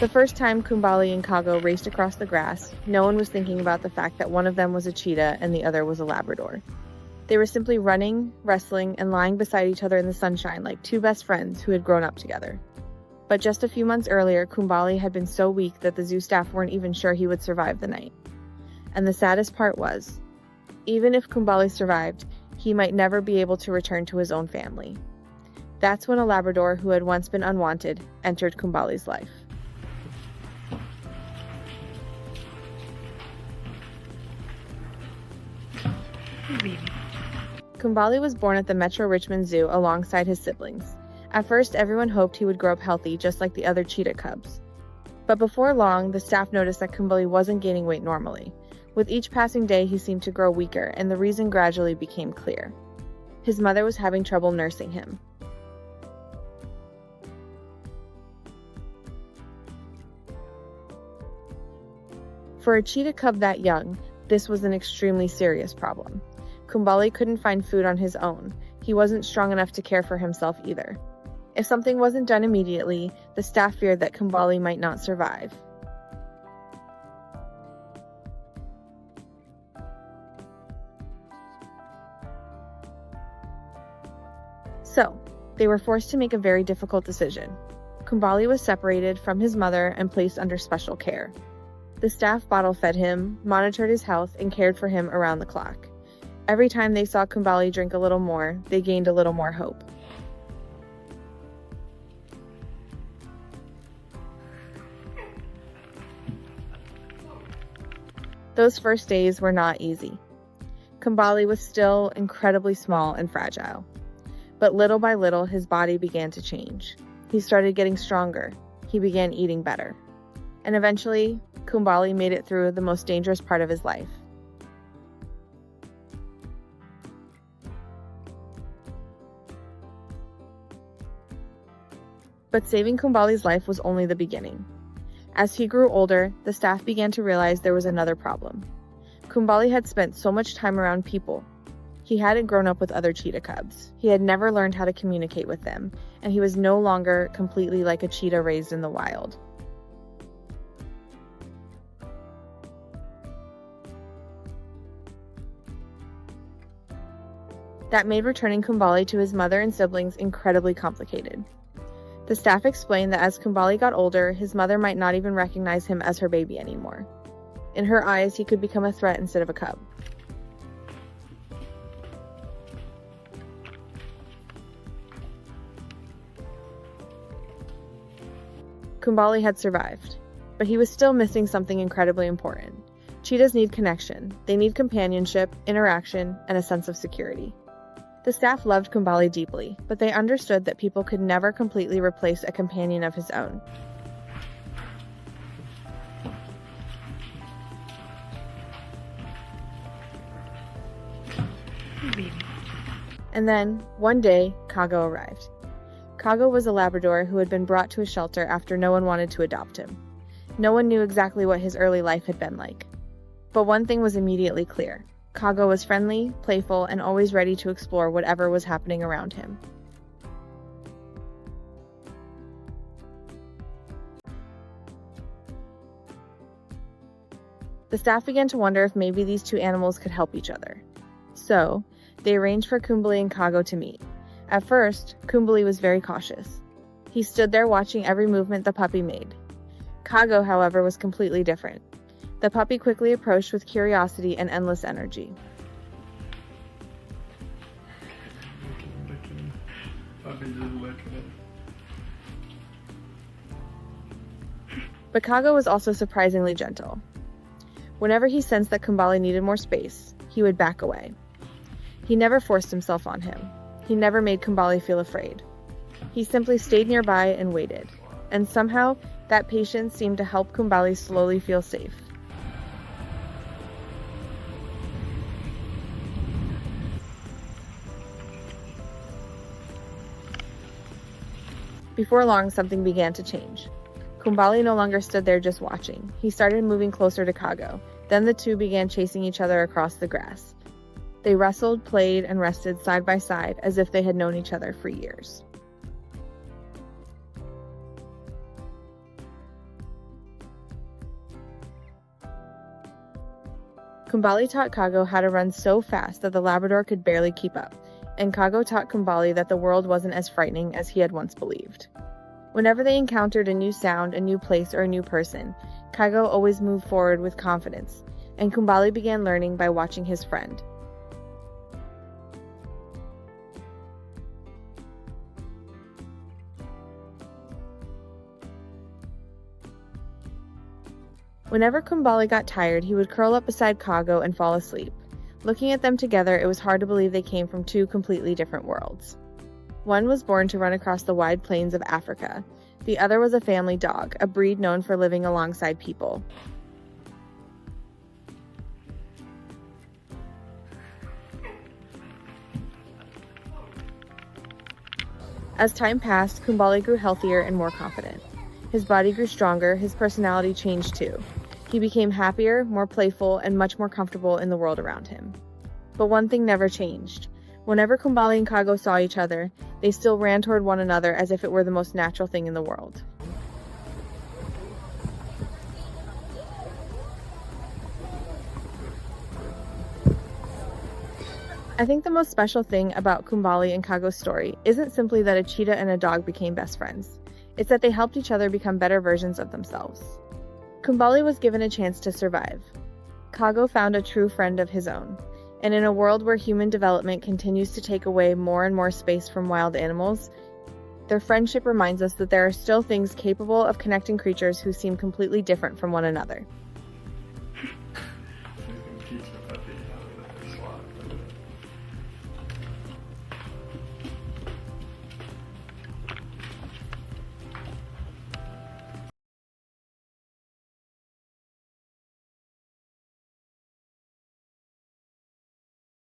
The first time Kumbali and Kago raced across the grass, no one was thinking about the fact that one of them was a cheetah and the other was a Labrador. They were simply running, wrestling, and lying beside each other in the sunshine like two best friends who had grown up together. But just a few months earlier, Kumbali had been so weak that the zoo staff weren't even sure he would survive the night. And the saddest part was, even if Kumbali survived, he might never be able to return to his own family. That's when a Labrador who had once been unwanted entered Kumbali's life. Kumbali was born at the Metro Richmond Zoo alongside his siblings. At first, everyone hoped he would grow up healthy just like the other cheetah cubs. But before long, the staff noticed that Kumbali wasn't gaining weight normally. With each passing day, he seemed to grow weaker, and the reason gradually became clear. His mother was having trouble nursing him. For a cheetah cub that young, this was an extremely serious problem. Kumbali couldn't find food on his own. He wasn't strong enough to care for himself either. If something wasn't done immediately, the staff feared that Kumbali might not survive. So, they were forced to make a very difficult decision. Kumbali was separated from his mother and placed under special care. The staff bottle-fed him, monitored his health, and cared for him around the clock. Every time they saw Kumbali drink a little more, they gained a little more hope. Those first days were not easy. Kumbali was still incredibly small and fragile. But little by little, his body began to change. He started getting stronger. He began eating better. And eventually, Kumbali made it through the most dangerous part of his life. But saving Kumbali's life was only the beginning. As he grew older, the staff began to realize there was another problem. Kumbali had spent so much time around people. He hadn't grown up with other cheetah cubs. He had never learned how to communicate with them, and he was no longer completely like a cheetah raised in the wild. That made returning Kumbali to his mother and siblings incredibly complicated. The staff explained that as Kumbali got older, his mother might not even recognize him as her baby anymore. In her eyes, he could become a threat instead of a cub. Kumbali had survived, but he was still missing something incredibly important. Cheetahs need connection. They need companionship, interaction, and a sense of security. The staff loved Kumbali deeply, but they understood that people could never completely replace a companion of his own. And then, one day, Kago arrived. Kago was a Labrador who had been brought to a shelter after no one wanted to adopt him. No one knew exactly what his early life had been like. But one thing was immediately clear. Kago was friendly, playful, and always ready to explore whatever was happening around him. The staff began to wonder if maybe these two animals could help each other. So, they arranged for Kumbali and Kago to meet. At first, Kumbali was very cautious. He stood there watching every movement the puppy made. Kago, however, was completely different. The puppy quickly approached with curiosity and endless energy. But Kago was also surprisingly gentle. Whenever he sensed that Kumbali needed more space, he would back away. He never forced himself on him. He never made Kumbali feel afraid. He simply stayed nearby and waited. And somehow, that patience seemed to help Kumbali slowly feel safe. Before long, something began to change. Kumbali no longer stood there just watching. He started moving closer to Kago. Then the two began chasing each other across the grass. They wrestled, played, and rested side by side as if they had known each other for years. Kumbali taught Kago how to run so fast that the Labrador could barely keep up, and Kago taught Kumbali that the world wasn't as frightening as he had once believed. Whenever they encountered a new sound, a new place, or a new person, Kago always moved forward with confidence, and Kumbali began learning by watching his friend. Whenever Kumbali got tired, he would curl up beside Kago and fall asleep. Looking at them together, it was hard to believe they came from two completely different worlds. One was born to run across the wide plains of Africa. The other was a family dog, a breed known for living alongside people. As time passed, Kumbali grew healthier and more confident. His body grew stronger, his personality changed too. He became happier, more playful, and much more comfortable in the world around him. But one thing never changed. Whenever Kumbali and Kago saw each other, they still ran toward one another as if it were the most natural thing in the world. I think the most special thing about Kumbali and Kago's story isn't simply that a cheetah and a dog became best friends. It's that they helped each other become better versions of themselves. Kumbali was given a chance to survive. Kago found a true friend of his own. And in a world where human development continues to take away more and more space from wild animals, their friendship reminds us that there are still things capable of connecting creatures who seem completely different from one another.